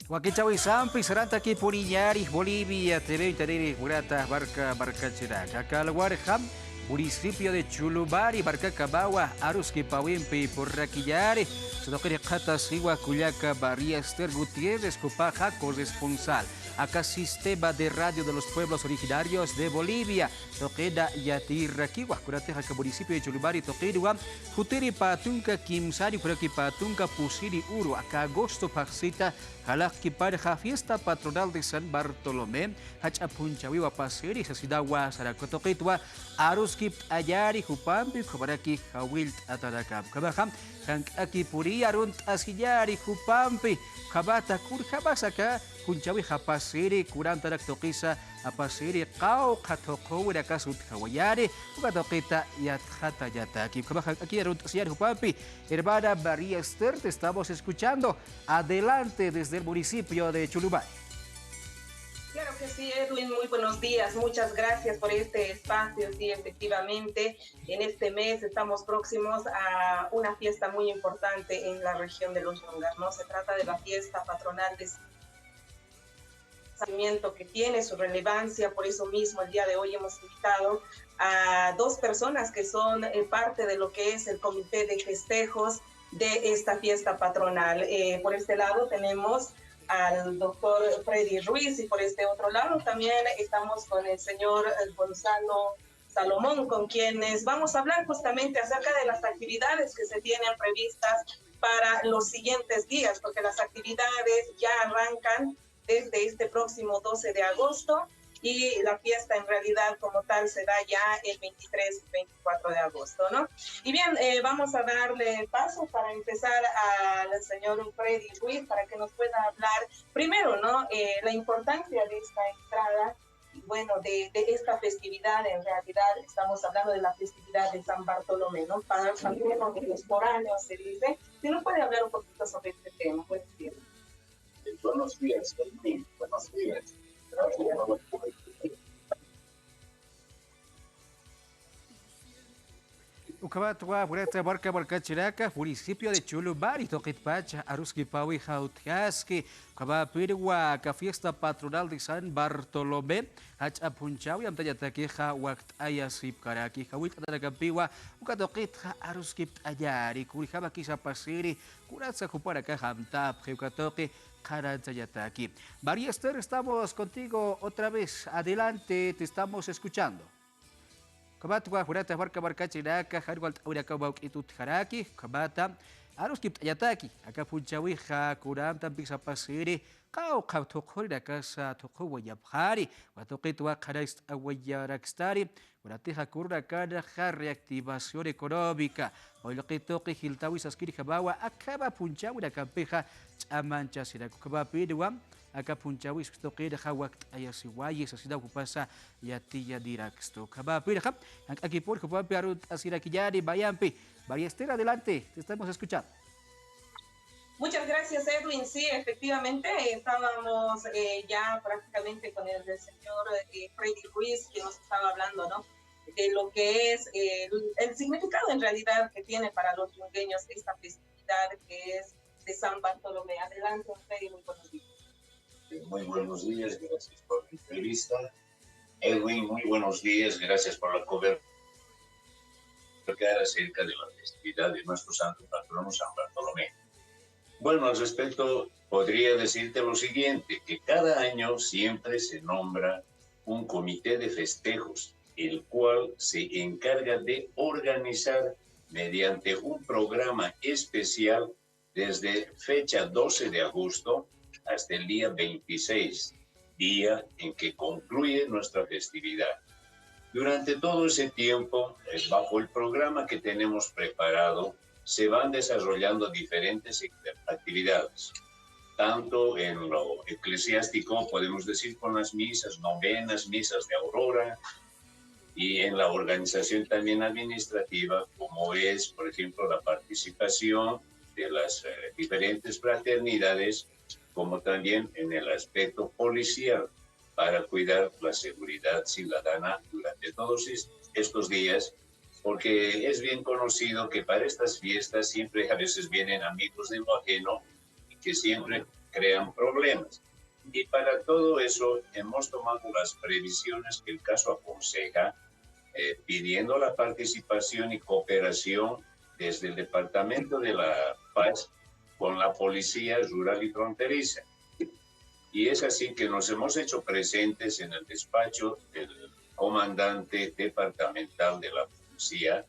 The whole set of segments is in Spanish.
Wakichawi sampai seranta ki Puriñari, Bolivia, Tere, Tere, Murata, Barca Chirac. Acá al Guarjam, municipio de Chulubari, Barca Cabawa, Arus que Pawimpi, Porraquillare, Sotoquere Cata, Sigua, Cuyaca, Barría, Esther Gutiérrez, Copaja, corresponsal. Acá sistema de radio de los pueblos originarios de Bolivia. Toqueda Yatirraquiwa, Curateja, municipio de Chulubari, Toquedua, Jutiri Patunca, Kimsari, Puraki Patunca, Pusiri Uru, acá agosto Paxita, Halaki Parja, fiesta patronal de San Bartolomé, Hachapunchawiwa Pasiri, Sasidawa, Saracotoquitwa, Aruskip Ayari, Jupampi, Kubaraki, Hawilt Atarakam, Kabaham, Hankaki Puri, Arunt Asillari, Jupampi, Kabata Kurjabasaka, Punchawi Hapasiri, Kurantarak Tokisa, Apasiri, Kau, Katoko, Rakasut Hawayari, Ukatokita, Yathata Yataki, Kabaha, aquí Arunt Asillari, Jupampi, Hermana María Esther, te estamos escuchando. Adelante desde el municipio de Chulubari. Claro que sí, Edwin, muy buenos días. Muchas gracias por este espacio. Sí, efectivamente, en este mes estamos próximos a una fiesta muy importante en la región de los Yungas, ¿no? Se trata de la fiesta patronal de Sarmiento, que tiene su relevancia. Por eso mismo el día de hoy hemos invitado a dos personas que son parte de lo que es el comité de festejos de esta fiesta patronal. Por este lado tenemos al doctor Freddy Ruiz y por este otro lado también estamos con el señor Gonzalo Salomón, con quienes vamos a hablar justamente acerca de las actividades que se tienen previstas para los siguientes días, porque las actividades ya arrancan desde este próximo 12 de agosto y la fiesta en realidad como tal se da ya el 23 y 24 de agosto, ¿no? Y bien, vamos a darle paso para empezar al señor Freddy Ruiz para que nos pueda hablar primero, ¿no? La importancia de esta entrada, y bueno, de esta festividad. En realidad estamos hablando de la festividad de San Bartolomé, ¿no? Para los foráneos se dice. Si nos puede hablar un poquito sobre este tema, buenos días. Buenos días, buenos días. Ucabatua, Bureta, Barca Chiraca, municipio de Chulubari, Toquitpacha, Aruski Paui, Jautjaski, Cabapirwa, fiesta patronal de San Bartolomé, Hachapunchawi, Amtayataqueja, Waktaya Sipkaraki, Hawit Atarakampiwa, Ukatoquitja, Aruski Ayari, Kurijaba Kisa Pasiri, Kuratsa Kuparaka, Hamtap, Heukatoque, Karantayataki. María Esther, estamos contigo otra vez. Adelante, te estamos escuchando. Kabata Hurata Barca Chiraca, Harwalt Urakabauk Itut Haraki, Kabata, Aruskip Yataki, Akapunchawiha, Kuram Tampisa Pasiri, Kau Kautokorida Casa Tokowa Yabhari, Watokitwa Karaist Awayarakstari, Uratiha Kurakada, reactivación económica, Oilokitoki Hiltawis Askiri Habawa, Akaba Punchawira Campeja, Chamancha Sirakukaba Piduam. Acá Punchawis toquera hawakt ayasiwayes asida kupasa yatilla diraksto kaba pirja aquí por kupapi arut asirakiyari bayampi. María Esther, adelante, te estamos escuchando. Muchas gracias, Edwin. Sí, efectivamente, estábamos ya prácticamente con el señor Freddy Ruiz, que nos estaba hablando, ¿no? De lo que es el significado en realidad que tiene para los yungueños esta festividad que es de San Bartolomé. Adelante, Freddy, muy buenos días. Muy buenos días, gracias por la entrevista. Edwin, muy buenos días, gracias por la cobertura acerca de la festividad de nuestro santo patrono San Bartolomé. Bueno, al respecto, podría decirte lo siguiente, que cada año siempre se nombra un comité de festejos, el cual se encarga de organizar mediante un programa especial desde fecha 12 de agosto hasta el día 26, día en que concluye nuestra festividad. Durante todo ese tiempo, bajo el programa que tenemos preparado, se van desarrollando diferentes actividades, tanto en lo eclesiástico, podemos decir, con las misas, novenas, misas de aurora, y en la organización también administrativa, como es, por ejemplo, la participación de las diferentes fraternidades, como también en el aspecto policial, para cuidar la seguridad ciudadana durante todos estos días, porque es bien conocido que para estas fiestas siempre a veces vienen amigos de lo ajeno y que siempre crean problemas. Y para todo eso hemos tomado las previsiones que el caso aconseja, pidiendo la participación y cooperación desde el Departamento de la Paz con la Policía Rural y Fronteriza. Y es así que nos hemos hecho presentes en el despacho del comandante departamental de la policía,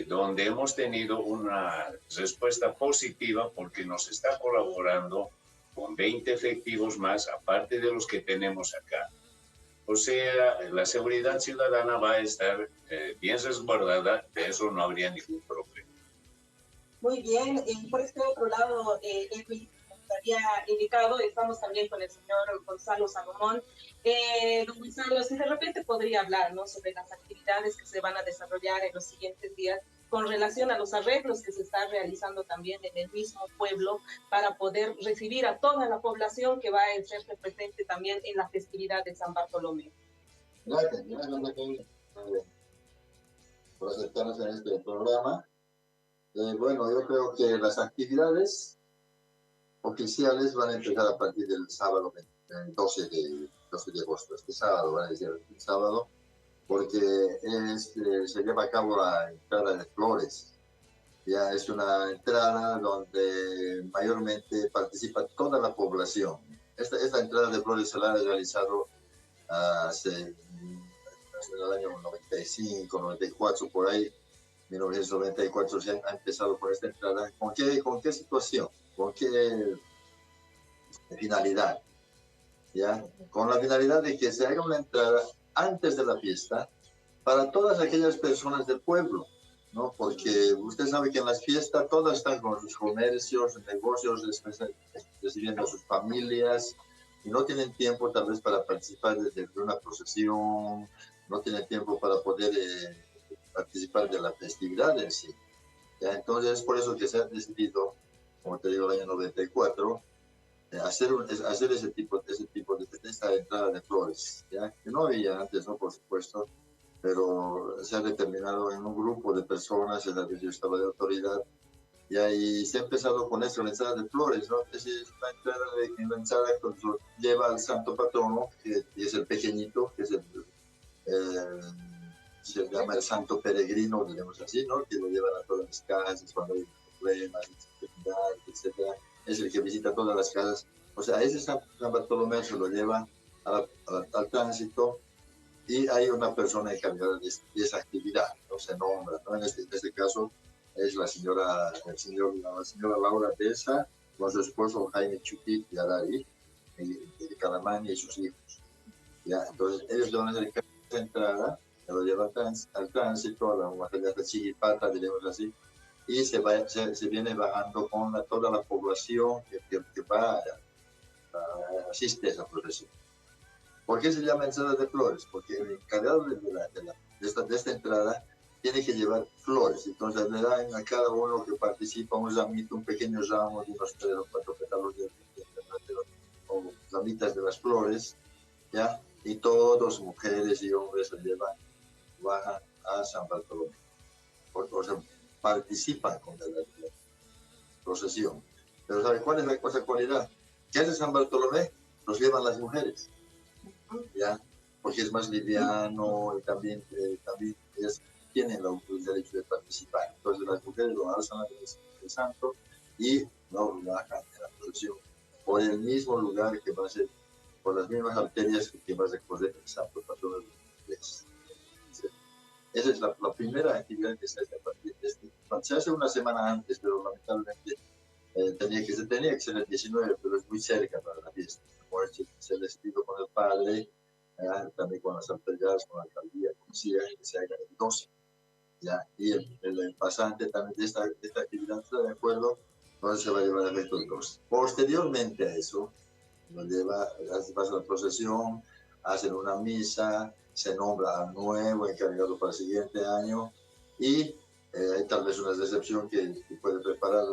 donde hemos tenido una respuesta positiva porque nos está colaborando con 20 efectivos más, aparte de los que tenemos acá. O sea, la seguridad ciudadana va a estar bien resguardada, de eso no habría ningún problema. Muy bien, y por este otro lado, Edwin, como había indicado, estamos también con el señor Gonzalo Salomón. Don Gonzalo, si de repente podría hablar, ¿no?, sobre las actividades que se van a desarrollar en los siguientes días con relación a los arreglos que se están realizando también en el mismo pueblo para poder recibir a toda la población que va a ser presente también en la festividad de San Bartolomé. Gracias, por aceptarnos en este programa. Bueno, yo creo que las actividades oficiales van a empezar a partir del sábado, el 12 de agosto. Este sábado, van a decir el sábado, porque se lleva a cabo la entrada de flores. Ya es una entrada donde mayormente participa toda la población. Esta entrada de flores se la ha realizado hace el año 95, 94, por ahí, 1994 se ha empezado con esta entrada. ¿Con qué situación? ¿Con qué finalidad? ¿Ya? Con la finalidad de que se haga una entrada antes de la fiesta para todas aquellas personas del pueblo, ¿no? Porque usted sabe que en las fiestas todas están con sus comercios, negocios, recibiendo a sus familias, y no tienen tiempo tal vez para participar de una procesión, no tienen tiempo para poder participar de la festividad en sí. ¿Ya? Entonces es por eso que se ha decidido, como te digo, el año 94, hacer ese tipo de esta entrada de flores, ¿ya? Que no había antes, ¿no? Por supuesto, pero se ha determinado en un grupo de personas en la que yo estaba de autoridad, y ahí se ha empezado con esto, la entrada de flores, ¿no? Es una entrada la entrada que lleva al santo patrono, que es el pequeñito, que es se llama el santo peregrino, digamos así, ¿no? Que lo llevan a todas las casas cuando hay problemas, etcétera. Es el que visita todas las casas. O sea, ese San Bartolomé se lo lleva al tránsito, y hay una persona encargada de esa actividad, no se nombra, ¿no? En este caso es la señora Laura Tesa, con su esposo Jaime Chuquit Yarari, de Calamani y sus hijos. ¿Ya? Entonces ellos le van a hacer esa entrada, se lo llevan al tránsito, a la materia de Chigipata, diríamos así, y se viene bajando con toda la población que va asiste a esa procesión. ¿Por qué se llama entrada de flores? Porque el encargado de esta entrada tiene que llevar flores. Entonces le dan a cada uno que participa un ramito, un pequeño ramo de unos 3 o 4 pétalos o ramitas de las flores, ¿ya? Y todos, mujeres y hombres, se bajan a San Bartolomé. O sea, participan con la procesión. Pero ¿sabe cuál es la cualidad? ¿Qué hace San Bartolomé? Los llevan las mujeres, ¿ya? Porque es más liviano y también ellas tienen el derecho de participar. Entonces las mujeres lo alzan al santo y lo bajan en la procesión por el mismo lugar que va a ser, por las mismas arterias que va a recorrer el santo patrono de los ingleses. Esa es la primera actividad que se hace a partir de este. Se hace una semana antes, pero lamentablemente tenía que ser el 19, pero es muy cerca para la fiesta. Se les pidió con el padre, también con las autoridades, con la alcaldía, policía, que se haga el 12. ¿Ya? Y el pasante también de esta actividad está de acuerdo, entonces se va a llevar a efecto el 12. Posteriormente a eso, pasa la procesión, hacen una misa, se nombra al nuevo encargado para el siguiente año, y hay tal vez una recepción que puede preparar,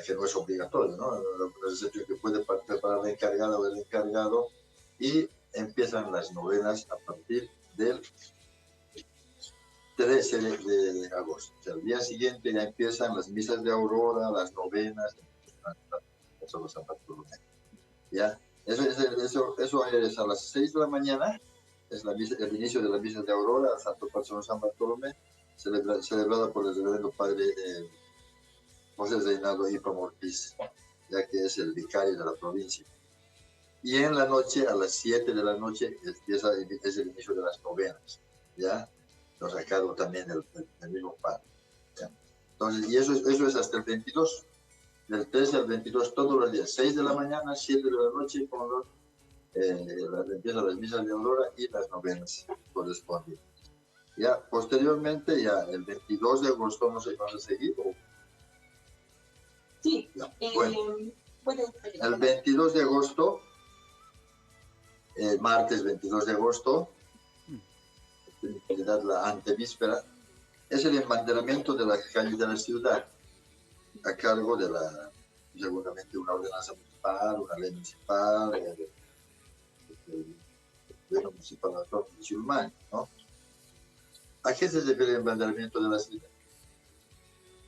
que no es obligatorio, ¿no? Una recepción que puede preparar la encargada o el encargado, y empiezan las novenas a partir del 13 de agosto. O sea, al día siguiente ya empiezan las misas de aurora, las novenas, Solo San Bartolomé. ¿Ya? Eso es a las 6 de la mañana, es el inicio de la misa de Aurora al Santo Patrono San Bartolomé, celebrada por el reverendo padre José Reinaldo Ipa Ortiz, ya que es el vicario de la provincia. Y en la noche, a las 7 de la noche, es el inicio de las novenas, ¿ya? Nos ha sacado también el mismo padre, ¿ya? Entonces, y eso es hasta el 22, del 13 al 22, todos los días, 6 de la mañana, 7 de la noche, con empiezan las misas de Aurora y las novenas correspondientes. Ya, posteriormente, ya el 22 de agosto, no sé cuándo a seguir. Sí, ya, bueno, el 22 de agosto, el martes 22 de agosto, en realidad la antevíspera, es el embanderamiento de las calles de la ciudad, a cargo de seguramente una ordenanza municipal, una ley municipal, el gobierno municipal de Chulumani, ¿no? ¿A qué se refiere el embanderamiento de la ciudad?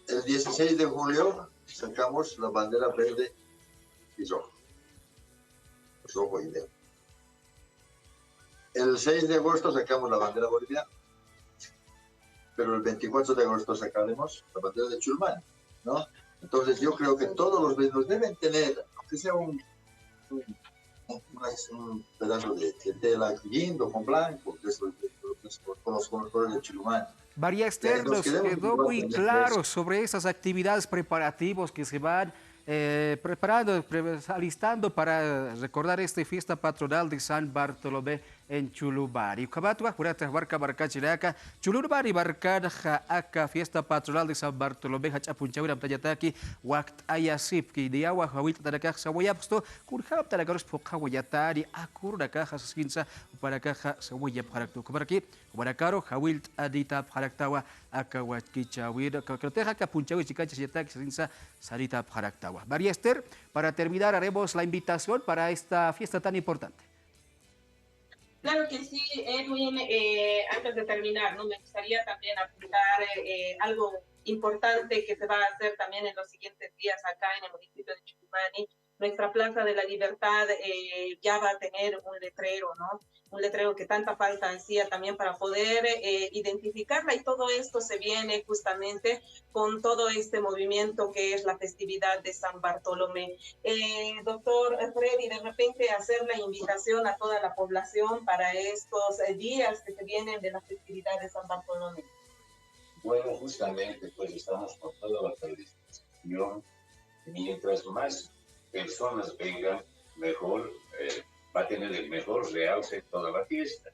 El 16 de julio sacamos la bandera verde y rojo. Rojo y verde. El 6 de agosto sacamos la bandera boliviana, pero el 24 de agosto sacaremos la bandera de Chulumani, ¿no? Entonces yo creo que todos los vecinos deben tener, aunque sea un pedazo de tela lindo con blanco, con los colores de Chulumani. María Esther, nos quedó muy claro sobre esas actividades preparativos que se van preparando, alistando para recordar esta fiesta patronal de San Bartolomé en Chulubari. Kabatwa, Jurata Barca Barca Chiraca, Chulubari Barca Aka, fiesta patronal de San Bartolomé, Hachapunchawira Tayataki, Wakt Ayasip, que de agua, Hawit Tarakah, Sawayapsto, Kurhab Tarakaros Pokawayatari, Akuraka, Haskinsa, Parakaja, Sawayap Haraktu, Kabaraki, Barakaro, Hawilt Adita Haraktawa, Akawatkichawira, Kakrateja, Kapunchawi, Chikacha, Yataki, Sinsa, Sarita Haraktawa. María Esther, para terminar haremos la invitación para esta fiesta tan importante. Claro que sí, Edwin. Antes de terminar, ¿no? Me gustaría también apuntar algo importante que se va a hacer también en los siguientes días acá en el municipio de Chulumani. Nuestra Plaza de la Libertad ya va a tener un letrero, ¿no? Un letrero que tanta falta hacía también para poder identificarla, y todo esto se viene justamente con todo este movimiento que es la festividad de San Bartolomé. Doctor Freddy, de repente hacer la invitación a toda la población para estos días que se vienen de la festividad de San Bartolomé. Bueno, justamente pues estamos con toda la predisposición. Mientras más personas vengan, mejor va a tener el mejor realce toda la fiesta.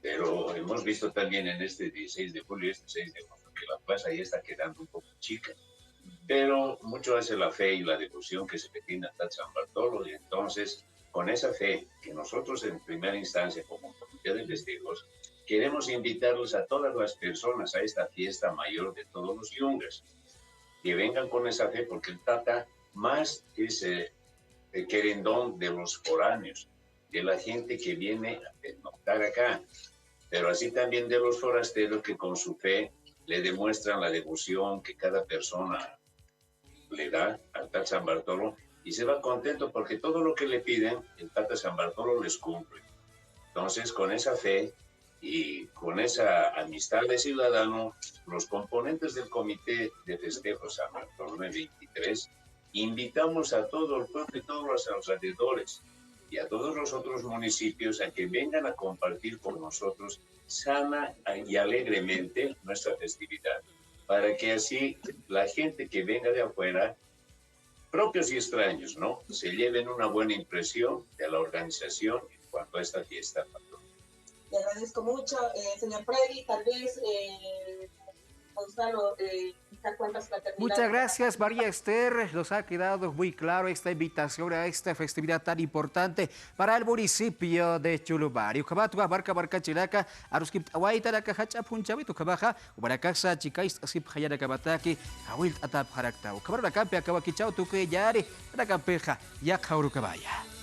Pero hemos visto también en este 16 de julio, este 6 de agosto, que la plaza ya está quedando un poco chica. Pero mucho hace la fe y la devoción que se le tiene a San Bartolo, y entonces, con esa fe que nosotros en primera instancia, como Comité de Festejos, queremos invitarlos a todas las personas a esta fiesta mayor de todos los yungas, que vengan con esa fe, porque el Tata más es el querendón de los foráneos, de la gente que viene a pernoctar acá, pero así también de los forasteros que con su fe le demuestran la devoción que cada persona le da al Tata San Bartolo, y se va contento porque todo lo que le piden, el Tata San Bartolo les cumple. Entonces, con esa fe y con esa amistad de ciudadano, los componentes del Comité de Festejos San Bartolomé 23 invitamos a todo el pueblo y todos los alrededores y a todos los otros municipios a que vengan a compartir con nosotros sana y alegremente nuestra festividad, para que así la gente que venga de afuera, propios y extraños, ¿no?, se lleven una buena impresión de la organización en cuanto a esta fiesta. Le agradezco mucho, señor Freddy. Tal vez Gonzalo, cuentas para terminar. Muchas gracias, María Esther. Nos ha quedado muy claro esta invitación a esta festividad tan importante para el municipio de Chulubari. Ukabatuga barca barca chiraca, aruskip awaita la cajacha punchabi tukabaja, ubarakasa chikais asip hayana kabataki, hawil atap harakta. Ukabar la campia kawakichao tuke yari, la campeja ya kaurukabaya.